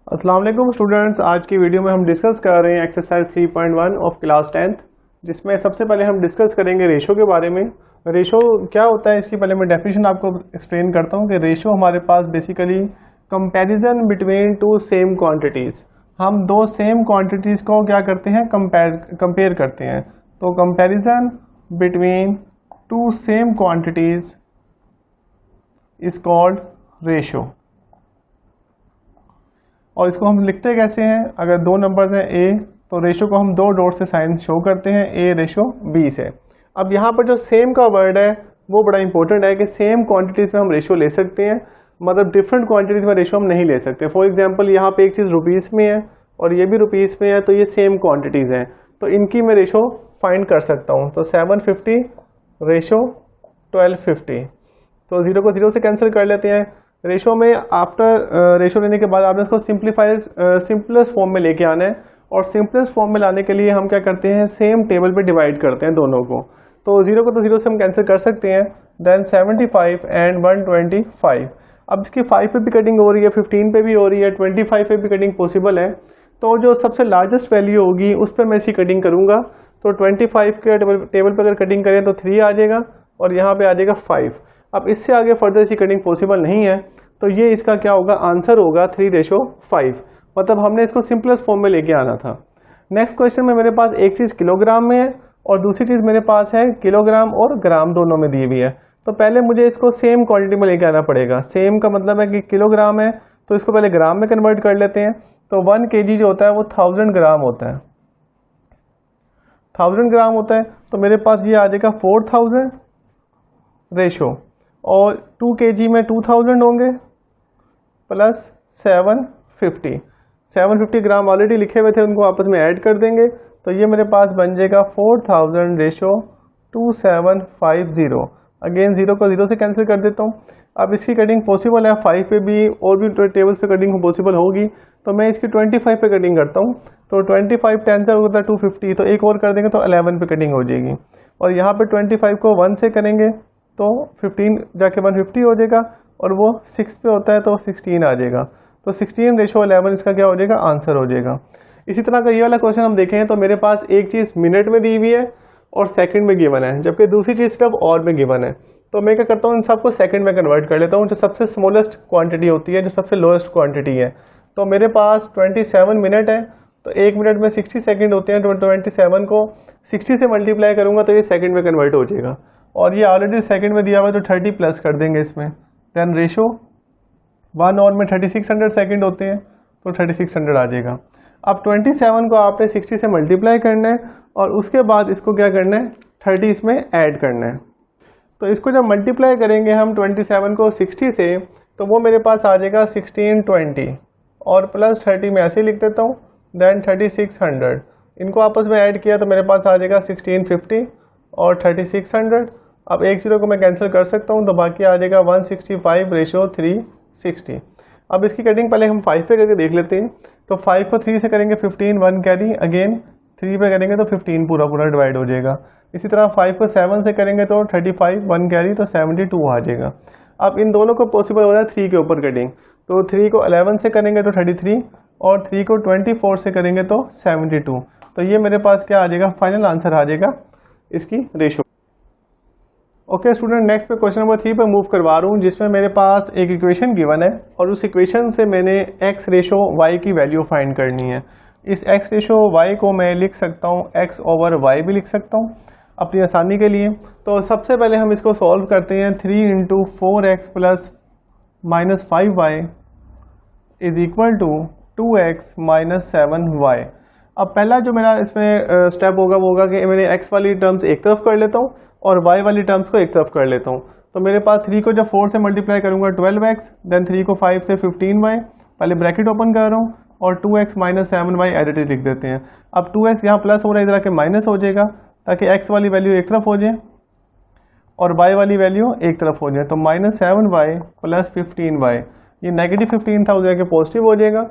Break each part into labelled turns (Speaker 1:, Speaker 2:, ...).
Speaker 1: अस्सलाम वालेकुम स्टूडेंट्स। आज की वीडियो में हम डिस्कस कर रहे हैं एक्सरसाइज 3.1 ऑफ क्लास 10th, जिसमें सबसे पहले हम डिस्कस करेंगे रेशो के बारे में। रेशो क्या होता है, इसकी पहले मैं डेफिनेशन आपको एक्सप्लेन करता हूँ कि रेशो हमारे पास basically comparison between two same quantities. हम दो सेम क्वांटिटीज़ को क्या करते हैं, कंपेयर करते हैं। तो comparison between two same quantities is called ratio. और इसको हम लिखते कैसे हैं, अगर दो नंबर्स हैं ए तो रेशो को हम दो डॉट से साइन शो करते हैं, ए रेशो बी से। अब यहाँ पर जो सेम का वर्ड है वो बड़ा इंपॉर्टेंट है कि सेम क्वांटिटीज़ में हम रेशो ले सकते हैं, मतलब डिफरेंट क्वांटिटीज़ में रेशो हम नहीं ले सकते। फॉर एग्जांपल यहाँ पे एक चीज़ रुपीज़ में है और ये भी रुपीज़ में है, तो ये सेम क्वांटिटीज़ हैं, तो इनकी मैं रेशो फाइंड कर सकता हूँ। तो 750 रेशो 1250, तो 0 को 0 से कैंसिल कर लेते हैं। रेशो में आफ्टर रेशो लेने के बाद आपने इसको सिंपलेस्ट फॉर्म में लेके आना है, और सिंपलेस्ट फॉर्म में लाने के लिए हम क्या करते हैं, सेम टेबल पे डिवाइड करते हैं दोनों को। तो 0 को तो 0 से हम कैंसिल कर सकते हैं। Then 75 and 125। अब इसकी 5 पे भी कटिंग हो रही है, 15 पे भी हो रही है, 25 पे भी कटिंग पॉसिबल है। तो जो सबसे लार्जेस्ट वैल्यू होगी उस पर मैं इसकी कटिंग करूँगा। तो 25 के टेबल पर अगर कटिंग करें तो 3 आ जाएगा और यहाँ पे आ जाएगा 5। अब इससे आगे फर्दर इसकी कटिंग पॉसिबल नहीं है, तो ये इसका क्या होगा, आंसर होगा 3:5। मतलब हमने इसको सिंपलेस्ट फॉर्म में लेके आना था। नेक्स्ट क्वेश्चन में मेरे पास एक चीज़ किलोग्राम में है और दूसरी चीज़ मेरे पास है किलोग्राम और ग्राम दोनों में दी हुई है। तो पहले मुझे इसको सेम क्वांटिटी में लेके आना पड़ेगा। सेम का मतलब है कि किलोग्राम है तो इसको पहले ग्राम में कन्वर्ट कर लेते हैं। तो 1 kg जो होता है वो 1000 ग्राम होता है, 1000 ग्राम होता है। तो मेरे पास ये आ जाएगा 4000 रेशो, और 2 kg में 2000 होंगे प्लस 750 ग्राम ऑलरेडी लिखे हुए थे, उनको आपस में ऐड कर देंगे। तो ये मेरे पास बन जाएगा 4000 रेशो 2750। अगेन 0 को 0 से कैंसिल कर देता हूँ। अब इसकी कटिंग पॉसिबल है 5 पे भी, और भी टेबल्स पे कटिंग पॉसिबल होगी, तो मैं इसकी 25 पे कटिंग करता हूँ। तो 25 10 से होता है 250, तो एक और कर देंगे तो 11 पे कटिंग हो जाएगी। और यहाँ पे 25 को 1 से करेंगे तो 15 जाके 150 हो जाएगा, और वो 6 पे होता है तो 16 आ जाएगा। तो 16:11 इसका क्या हो जाएगा, आंसर हो जाएगा। इसी तरह का ये वाला क्वेश्चन हम देखें तो मेरे पास एक चीज़ मिनट में दी हुई है और सेकंड में गिवन है, जबकि दूसरी चीज़ सिर्फ और में गिवन है। तो मैं क्या करता हूँ, इन सबको सेकंड में कन्वर्ट कर लेता हूँ। जो सबसे स्मॉलेस्ट क्वांटिटी होती है, जो सबसे लोएस्ट क्वांटिटी है, तो मेरे पास 27 मिनट है, तो 1 मिनट में 60 सेकंड होते हैं। तो 27 को 60 से मल्टीप्लाई करूँगा तो ये सेकंड में कन्वर्ट हो जाएगा, और ये ऑलरेडी सेकंड में दिया हुआ है तो 30 प्लस कर देंगे इसमें। देन रेशो 1 आवर में 3600 सेकंड होते हैं, तो 3600 आ जाएगा। अब 27 को आपने 60 से मल्टीप्लाई करना है, और उसके बाद इसको क्या करना है, 30 इसमें ऐड करना है। तो इसको जब मल्टीप्लाई करेंगे हम 27 को 60 से, तो वो मेरे पास आ जाएगा 1620, और प्लस 30 में ऐसे ही लिख देता हूँ। देन 3600, इनको आपस में ऐड किया तो मेरे पास आ जाएगा 1650 और 3600। अब एक 0 को मैं कैंसिल कर सकता हूँ, तो बाकी आ जाएगा 165 रेशो 360। अब इसकी कटिंग पहले हम 5 पे करके देख लेते हैं। तो 5 को 3 से करेंगे 15, 1 कैरी, अगेन 3 पे करेंगे तो 15 पूरा पूरा डिवाइड हो जाएगा। इसी तरह 5 को 7 से करेंगे तो 35, 1 कैरी, तो 72 आ जाएगा। अब इन दोनों को पॉसिबल हो रहा है 3 के ऊपर कटिंग। तो 3 को 11 से करेंगे तो 33, और 3 को 24 से करेंगे तो 72। तो ये मेरे पास क्या आ जाएगा, फाइनल आंसर आ जाएगा इसकी रेशो। ओके स्टूडेंट, नेक्स्ट पे क्वेश्चन नंबर 3 पे मूव करवा रहा हूँ, जिसमें मेरे पास एक इक्वेशन गिवन है, और उस इक्वेशन से मैंने x रेशो y की वैल्यू फाइंड करनी है। इस x रेशो y को मैं लिख सकता हूँ x ओवर y भी लिख सकता हूँ अपनी आसानी के लिए। तो सबसे पहले हम इसको सॉल्व करते हैं। 3 × 4x plus -5y is equal to 2x minus 7y। अब पहला जो मेरा इसमें स्टेप होगा वो होगा कि मैंने x वाली टर्म्स एक तरफ कर लेता हूँ और y वाली टर्म्स को एक तरफ कर लेता हूँ। तो मेरे पास 3 को जब 4 से मल्टीप्लाई करूँगा 12x, देन 3 को 5 से 15y, पहले ब्रैकेट ओपन कर रहा हूँ, और 2x माइनस 7y एडिटिव लिख देते हैं। अब 2x यहाँ प्लस हो रहा है, इधर आके माइनस हो जाएगा, ताकि x वाली वैल्यू एक तरफ हो जाए और y वाली वैल्यू एक तरफ हो जाए। तो -7y प्लस 15y, ये नेगेटिव 15 था, उधर के पॉजिटिव हो जाएगा।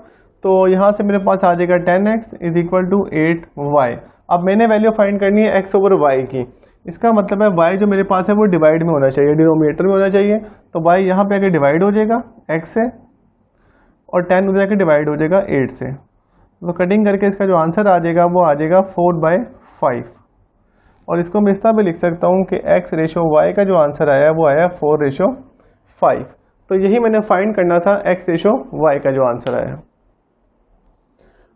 Speaker 1: तो यहाँ से मेरे पास आ जाएगा 10x is equal to 8y। अब मैंने वैल्यू फाइंड करनी है x ओवर y की। इसका मतलब है y जो मेरे पास है वो डिवाइड में होना चाहिए, डिनोमिनेटर में होना चाहिए। तो y यहाँ पे आके डिवाइड हो जाएगा x से, और 10 उधर जाके डिवाइड हो जाएगा 8 से। तो कटिंग करके इसका जो आंसर आ जाएगा वो आ जाएगा 4/5। और इसको मैं इस तरह भी लिख सकता हूँ कि x रेशो y का जो आंसर आया वो आया 4/5। तो यही मैंने फाइंड करना था x रेशो y का जो आंसर आया।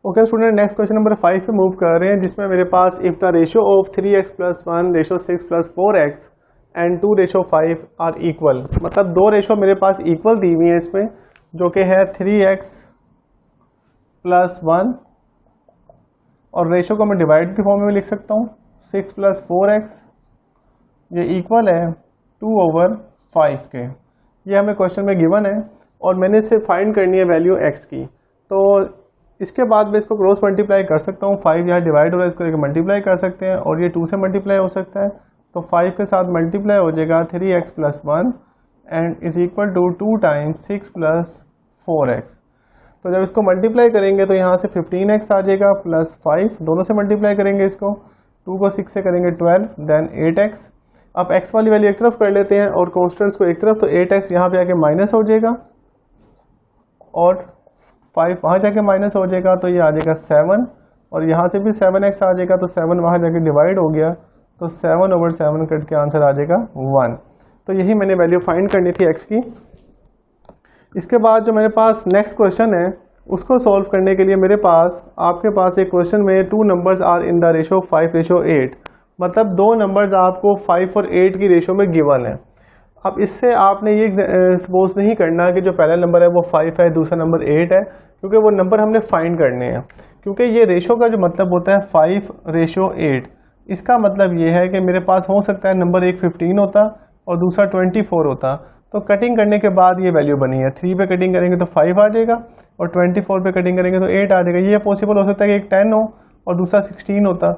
Speaker 1: Okay student, next question number 5 पे मूव कर रहे हैं, जिसमें मेरे पास if the ratio of 3x + 1 ratio 6 + 4x and 2 ratio 5 are equal. मतलब दो रेशो मेरे पास इक्वल दी हुई है इसमें, जो कि है 3x + 1 और रेशो को मैं डिवाइड के फॉर्म में लिख सकता हूँ 6 + 4x, ये इक्वल है 2/5 के। ये हमें क्वेश्चन में गिवन है और मैंने इसे फाइंड करनी है वैल्यू x की। तो इसके बाद मैं इसको क्रॉस मल्टीप्लाई कर सकता हूँ, 5 यहाँ डिवाइड हो रहा है, इसको लेकर मल्टीप्लाई कर सकते हैं और ये 2 से मल्टीप्लाई हो सकता है। तो 5 के साथ मल्टीप्लाई हो जाएगा 3x + 1 and is equal to 2 × 6 + 4x। तो जब इसको मल्टीप्लाई करेंगे तो यहाँ से 15x आ जाएगा प्लस 5, दोनों से मल्टीप्लाई करेंगे इसको, 2 को 6 से करेंगे 12, देन 8x। अब x वाली वैल्यू एक तरफ कर लेते हैं और कॉन्स्टेंट्स को एक तरफ, तो 8x यहाँ पे आके माइनस हो जाएगा और 5 वहाँ जाके माइनस हो जाएगा, तो ये आ जाएगा 7 और यहाँ से भी 7x आ जाएगा, तो 7 वहाँ जाके डिवाइड हो गया, तो 7/7 कट के आंसर आ जाएगा 1। तो यही मैंने वैल्यू फाइंड करनी थी x की। इसके बाद जो मेरे पास नेक्स्ट क्वेश्चन है उसको सॉल्व करने के लिए मेरे पास आपके पास एक क्वेश्चन में 2 numbers are in the ratio 5/8, मतलब 2 नंबर्स आपको 5 और 8 की रेशो में गिवन है। अब इससे आपने ये सपोज नहीं करना कि जो पहला नंबर है वो 5 है, दूसरा नंबर 8 है, क्योंकि वो नंबर हमने फाइंड करने हैं। क्योंकि ये रेशो का जो मतलब होता है 5/8, इसका मतलब ये है कि मेरे पास हो सकता है नंबर एक 15 होता और दूसरा 24 होता। तो कटिंग करने के बाद ये वैल्यू बनी है, 3 पे कटिंग करेंगे तो 5 आ जाएगा और 24 पे कटिंग करेंगे तो 8 आ जाएगा। ये पॉसिबल हो सकता है कि एक 10 हो और दूसरा 16 होता,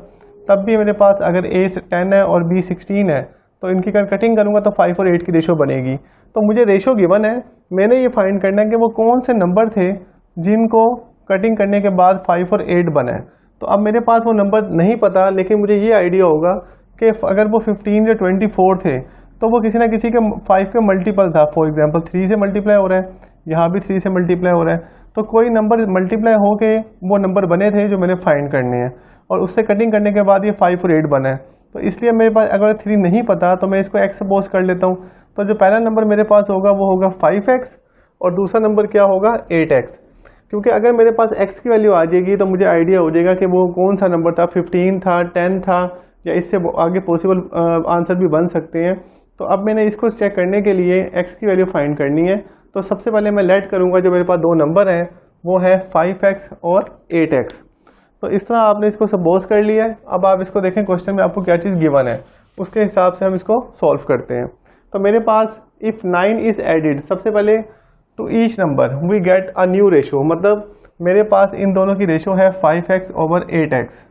Speaker 1: तब भी मेरे पास अगर A 10 है और B 16 है तो इनकी अगर कटिंग करूँगा तो 5 और 8 की रेशो बनेगी। तो मुझे रेशो गिवन है, मैंने ये फाइंड करना है कि वो कौन से नंबर थे जिनको कटिंग करने के बाद 5 और 8 बने। तो अब मेरे पास वो नंबर नहीं पता, लेकिन मुझे ये आइडिया होगा कि अगर वो 15 या 24 थे तो वो किसी ना किसी के 5 के मल्टीपल था। फॉर एग्जांपल 3 से मल्टीप्लाई हो रहा है, यहाँ भी 3 से मल्टीप्लाई हो रहा है, तो कोई नंबर मल्टीप्लाई हो के वो नंबर बने थे जो मैंने फाइंड करने हैं और उससे कटिंग करने के बाद ये 5 और 8 बना है। तो इसलिए मेरे पास अगर 3 नहीं पता तो मैं इसको x सपोज कर लेता हूँ। तो जो पहला नंबर मेरे पास होगा वो होगा 5x और दूसरा नंबर क्या होगा 8x। क्योंकि अगर मेरे पास x की वैल्यू आ जाएगी तो मुझे आइडिया हो जाएगा कि वो कौन सा नंबर था, 15 था, 10 था, या इससे आगे पॉसिबल आंसर भी बन सकते हैं। तो अब मैंने इसको चेक करने के लिए x की वैल्यू फाइंड करनी है। तो सबसे पहले मैं लेट करूँगा जो मेरे पास दो नंबर हैं वो है 5x और 8x। तो इस तरह आपने इसको सपोज कर लिया है। अब आप इसको देखें क्वेश्चन में आपको क्या चीज़ गिवन है, उसके हिसाब से हम इसको सॉल्व करते हैं। तो मेरे पास इफ़ 9 इज़ एडिड, सबसे पहले to each number we get a new ratio, मतलब मेरे पास इन दोनों की रेशो है 5x/8x।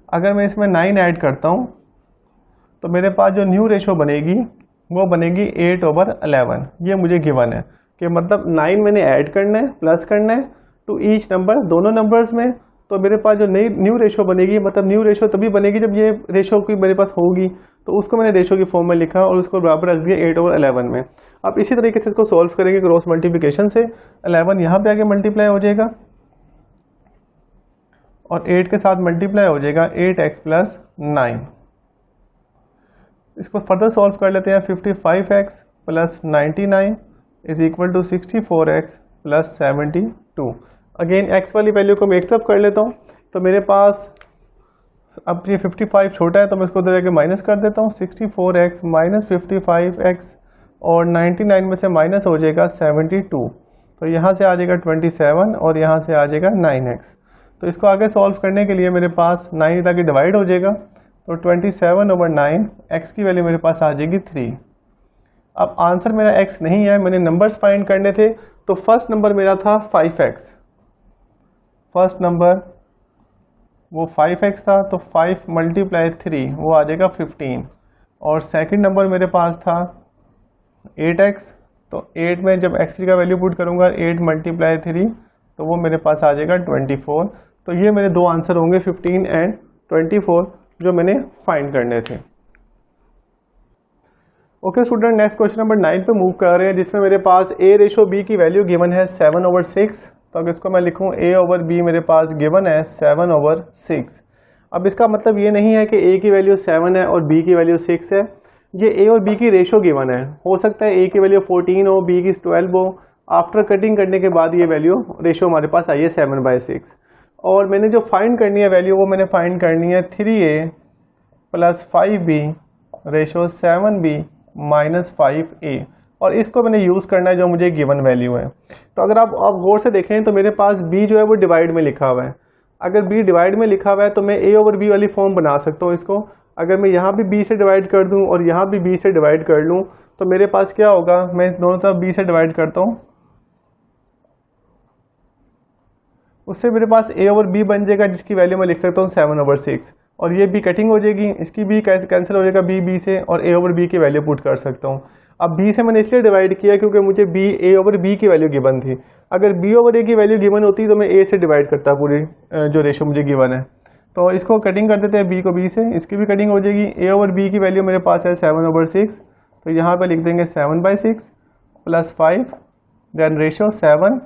Speaker 1: अगर मैं इसमें 9 ऐड करता हूँ तो मेरे पास जो न्यू रेशो बनेगी वो बनेगी 8/11। ये मुझे गिवन है कि मतलब 9 मैंने ऐड करना है, प्लस करना है टू ईच नंबर, दोनों नंबर्स में। तो मेरे पास जो नई न्यू रेशो बनेगी, मतलब न्यू रेशो तभी बनेगी जब ये रेशो की मेरे पास होगी, तो उसको मैंने रेशो की फॉर्म में लिखा और उसको बराबर रख दिया 8/11 में। अब इसी तरीके से इसको सॉल्व करेंगे क्रॉस मल्टीप्लिकेशन से। 11 यहाँ पे आके मल्टीप्लाई हो जाएगा और 8 के साथ मल्टीप्लाई हो जाएगा 8x + 9। इसको फर्दर सॉल्व कर लेते हैं। 55x + 99 is equal to 64x + 72। Again x वाली वैल्यू को मैं एक तरफ कर लेता हूँ। तो मेरे पास अब ये 55 छोटा है तो मैं इसको उधर जाके माइनस कर देता हूँ। 64x - 55x और 99 में से माइनस हो जाएगा 72। तो यहाँ से आ जाएगा 27 और यहाँ से आ जाएगा 9x। तो इसको आगे सॉल्व करने के लिए मेरे पास 9 ताकि डिवाइड हो जाएगा, तो 27/9 x की वैल्यू मेरे पास आ जाएगी 3। अब आंसर मेरा x नहीं है, मैंने नंबर्स फाइंड करने थे। तो फर्स्ट नंबर मेरा था 5x, फर्स्ट नंबर वो 5x था, तो 5 × 3 वो आ जाएगा 15। और सेकंड नंबर मेरे पास था 8x, तो 8 में जब x का वैल्यू पुट करूँगा 8 × 3 तो वो मेरे पास आ जाएगा 24। तो ये मेरे दो आंसर होंगे 15 एंड 24 जो मैंने फाइंड करने थे। Okay student, next question number 9 पे मूव कर रहे हैं, जिसमें मेरे पास a रेशो b की वैल्यू गिवन है 7/6। तो अगर इसको मैं लिखूं a/b मेरे पास गिवन है 7/6। अब इसका मतलब ये नहीं है कि a की वैल्यू 7 है और b की वैल्यू 6 है। ये a और b की रेशो गिवन है। हो सकता है a की वैल्यू 14 हो, b की 12 हो। आफ्टर कटिंग करने के बाद ये वैल्यू रेशो हमारे पास आई है 7/6। और मैंने जो फाइंड करनी है वैल्यू, वो मैंने फाइंड करनी है 3a + 5b ratio 7b - 5a। और इसको मैंने यूज़ करना है जो मुझे गिवन वैल्यू है। तो अगर आप गौर से देखें तो मेरे पास b जो है वो डिवाइड में लिखा हुआ है। अगर b डिवाइड में लिखा हुआ है तो मैं a/b वाली फॉर्म बना सकता हूँ इसको। अगर मैं यहाँ भी b से डिवाइड कर दूँ और यहाँ भी b से डिवाइड कर लूँ तो मेरे पास क्या होगा, मैं दोनों तरफ b से डिवाइड करता हूँ, उससे मेरे पास a/b बन जाएगा, जिसकी वैल्यू मैं लिख सकता हूँ 7/6। और ये b कटिंग हो जाएगी, इसकी b कैसे कैंसिल हो जाएगा b से, और a/b की वैल्यू पुट कर सकता हूँ। अब b से मैंने इसलिए डिवाइड किया क्योंकि मुझे a/b की वैल्यू गिवन थी। अगर b/a की वैल्यू गिवन होती तो मैं a से डिवाइड करता पूरी जो रेशो मुझे गिवन है। तो इसको कटिंग कर देते हैं b को b से, इसकी भी कटिंग हो जाएगी। a/b की वैल्यू मेरे पास है 7/6, तो यहाँ पर लिख देंगे 7/6 + 5, देन रेशो 7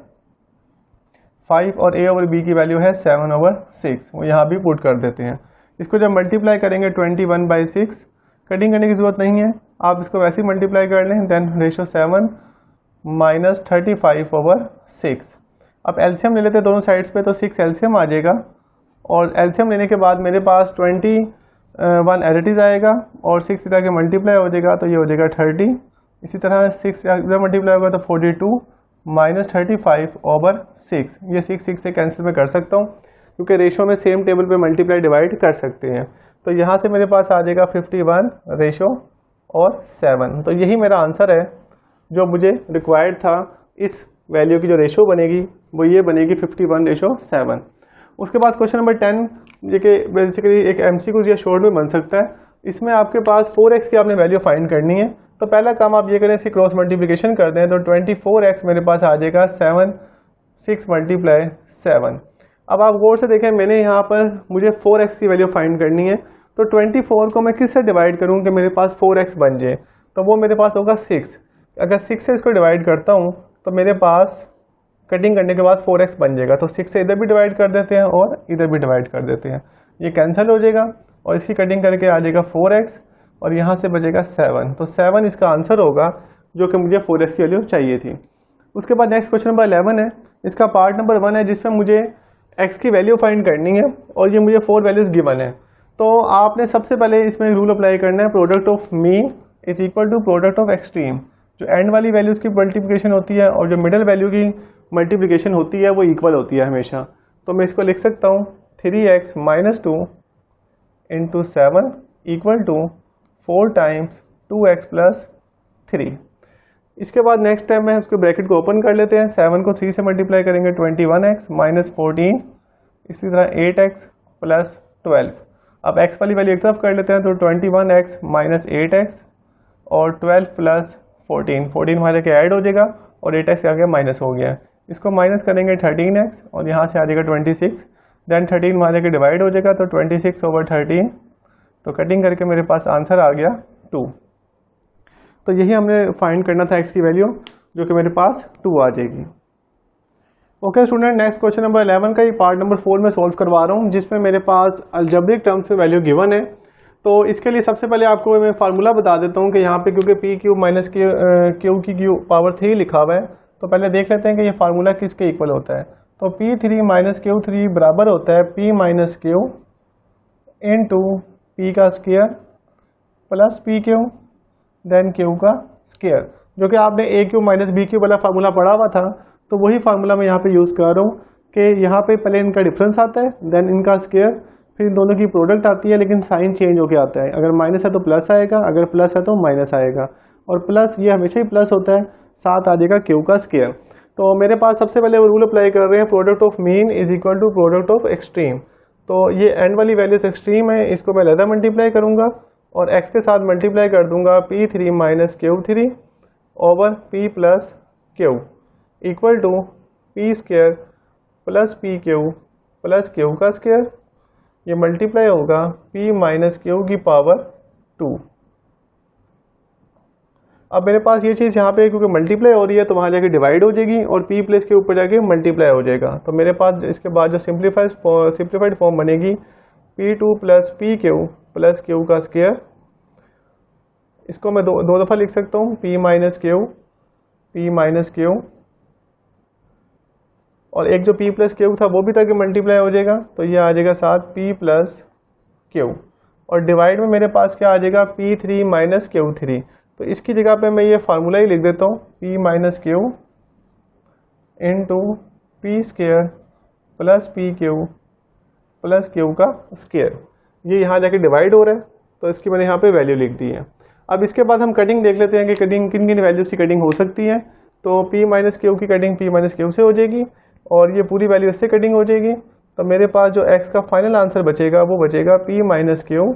Speaker 1: 5 और a/b की वैल्यू है 7/6, वो यहाँ भी पुट कर देते हैं। इसको जब मल्टीप्लाई करेंगे 21/6, कटिंग करने की ज़रूरत नहीं है, आप इसको वैसे ही मल्टीप्लाई कर लें। Then ratio 7 - 35/6। अब एलसीएम ले लेते हैं दोनों साइड्स पे, तो 6 एलसीएम आ जाएगा। और एलसीएम लेने के बाद मेरे पास 21 एडिटिव आएगा और 6 इधर के मल्टीप्लाई हो जाएगा, तो ये हो जाएगा 30। इसी तरह 6 इधर मल्टीप्लाई होगा तो 42 - 35/6। ये 6 से कैंसिल मैं कर सकता हूँ क्योंकि रेशो में सेम टेबल पे मल्टीप्लाई डिवाइड कर सकते हैं। तो यहाँ से मेरे पास आ जाएगा 51 रेशो और 7। तो यही मेरा आंसर है जो मुझे रिक्वायर्ड था। इस वैल्यू की जो रेशो बनेगी वो ये बनेगी 51/7। उसके बाद क्वेश्चन नंबर 10, ये कि बेसिकली एक MCQ या शॉर्ट में बन सकता है। इसमें आपके पास 4x की आपने वैल्यू फाइंड करनी है। तो पहला काम आप ये करें, इसकी क्रॉस मल्टीप्लिकेशन कर दें, तो 24x मेरे पास आ जाएगा 6 × 7। अब आप गौर से देखें, मैंने यहाँ पर मुझे 4x की वैल्यू फाइंड करनी है। तो 24 को मैं किससे डिवाइड करूँ कि मेरे पास 4x बन जाए, तो वो मेरे पास होगा 6। अगर 6 से इसको डिवाइड करता हूँ तो मेरे पास कटिंग करने के बाद 4x बन जाएगा। तो 6 से इधर भी डिवाइड कर देते हैं और इधर भी डिवाइड कर देते हैं, ये कैंसिल हो जाएगा और इसकी कटिंग करके आ जाएगा 4x और यहाँ से बचेगा 7। तो 7 इसका आंसर होगा जो कि मुझे 4x की वैल्यू चाहिए थी। उसके बाद नेक्स्ट क्वेश्चन नंबर 11 है। इसका पार्ट नंबर 1 है जिसमें मुझे x की वैल्यू फाइंड करनी है और ये मुझे 4 वैल्यूज गिवन है। तो आपने सबसे पहले इसमें रूल अप्लाई करना है, product of mean is equal to product of extreme. जो एंड वाली वैल्यूज़ की मल्टीप्लिकेशन होती है और जो मिडल वैल्यू की मल्टीप्लिकेशन होती है वो इक्वल होती है हमेशा। तो मैं इसको लिख सकता हूँ 3x - 2 × 7 = 4 × 2x + 3। इसके बाद नेक्स्ट टाइम में उसके ब्रैकेट को ओपन कर लेते हैं। 7 को 3 से मल्टीप्लाई करेंगे 21x - 14, इसी तरह 8x + 12। अब x वाली वैल्यू एक तरफ कर लेते हैं, तो 21x - 8x और 12 + 14 हमारे के ऐड हो जाएगा और 8x आगे माइनस हो गया। इसको माइनस करेंगे 13x और यहाँ से आ जाएगा 26। देन 13 हमारे के डिवाइड हो जाएगा, तो 26/13। तो कटिंग करके मेरे पास आंसर आ गया 2। तो यही हमने फाइंड करना था x की वैल्यू, जो कि मेरे पास 2 आ जाएगी। Okay student, next question number 11 का ही पार्ट नंबर 4 में सॉल्व करवा रहा हूँ, जिसमें मेरे पास अलजेब्रिक टर्म्स में वैल्यू गिवन है। तो इसके लिए सबसे पहले आपको मैं फार्मूला बता देता हूँ कि यहाँ पे क्योंकि p³ - q³ लिखा हुआ है, तो पहले देख लेते हैं कि ये फार्मूला किसके इक्वल होता है। तो p3 - q3 बराबर होता है p - q × p² + pq then q का स्क्वायर, जो कि आपने a³ - b³ वाला फार्मूला पढ़ा हुआ था। तो वही फार्मूला मैं यहाँ पे यूज़ कर रहा हूँ कि यहाँ पे पहले इनका डिफरेंस आता है, देन इनका स्क्वायर, फिर इन दोनों की प्रोडक्ट आती है, लेकिन साइन चेंज होके आता है। अगर माइनस है तो प्लस आएगा, अगर प्लस है तो माइनस आएगा, और प्लस ये हमेशा ही प्लस होता है, साथ आ जाएगा क्यू का स्क्वायर। तो मेरे पास सबसे पहले वो रूल अप्लाई कर रहे हैं, product of mean is equal to product of extreme. तो ये एंड वाली वैल्यूज एक्सट्रीम है, इसको मैं लहदा मल्टीप्लाई करूँगा और x के साथ मल्टीप्लाई कर दूंगा p3 - q3 over p + q equal to p² + pq + q का स्क्वायर। ये मल्टीप्लाई होगा p - q की पावर 2। अब मेरे पास ये चीज़ यहाँ पे क्योंकि मल्टीप्लाई हो रही है तो वहाँ जाके डिवाइड हो जाएगी और p प्लस के ऊपर जाके मल्टीप्लाई हो जाएगा। तो मेरे पास इसके बाद जो सिंप्लीफाइड फॉर्म बनेगी p2 plus P Q plus Q का स्क्वायर। इसको मैं दो दफ़ा लिख सकता हूँ, p माइनस क्यू और एक जो p प्लस क्यू था वो भी ताकि मल्टीप्लाई हो जाएगा, तो ये आ जाएगा साथ p प्लस क्यू और डिवाइड में मेरे पास क्या आ जाएगा p3 माइनस Q3। तो इसकी जगह पे मैं ये फार्मूला ही लिख देता हूँ, p minus Q into P square plus P Q plus Q का स्क्वायर। ये यहाँ जाके डिवाइड हो रहा है तो इसकी मैंने यहाँ पे वैल्यू लिख दी है। अब इसके बाद हम कटिंग देख लेते हैं कि कटिंग किन किन वैल्यूज की कटिंग हो सकती है। तो p माइनस क्यू की कटिंग p माइनस क्यू से हो जाएगी और ये पूरी वैल्यू इससे कटिंग हो जाएगी। तो मेरे पास जो x का फाइनल आंसर बचेगा वो बचेगा p minus Q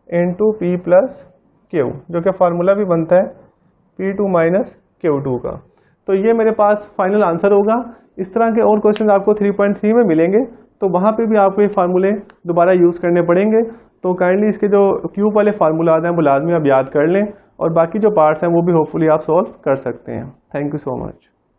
Speaker 1: into P plus Q, जो कि फार्मूला भी बनता है p2 माइनस Q2 का। तो ये मेरे पास फाइनल आंसर होगा। इस तरह के और क्वेश्चन आपको 3.3 में मिलेंगे तो वहाँ पे भी आपको ये फार्मूले दोबारा यूज़ करने पड़ेंगे। तो काइंडली इसके जो क्यूब वाले फार्मूला आते हैं वो लाजमी आप याद कर लें और बाकी जो पार्ट्स हैं वो भी होपफुली आप सॉल्व कर सकते हैं। Thank you so much.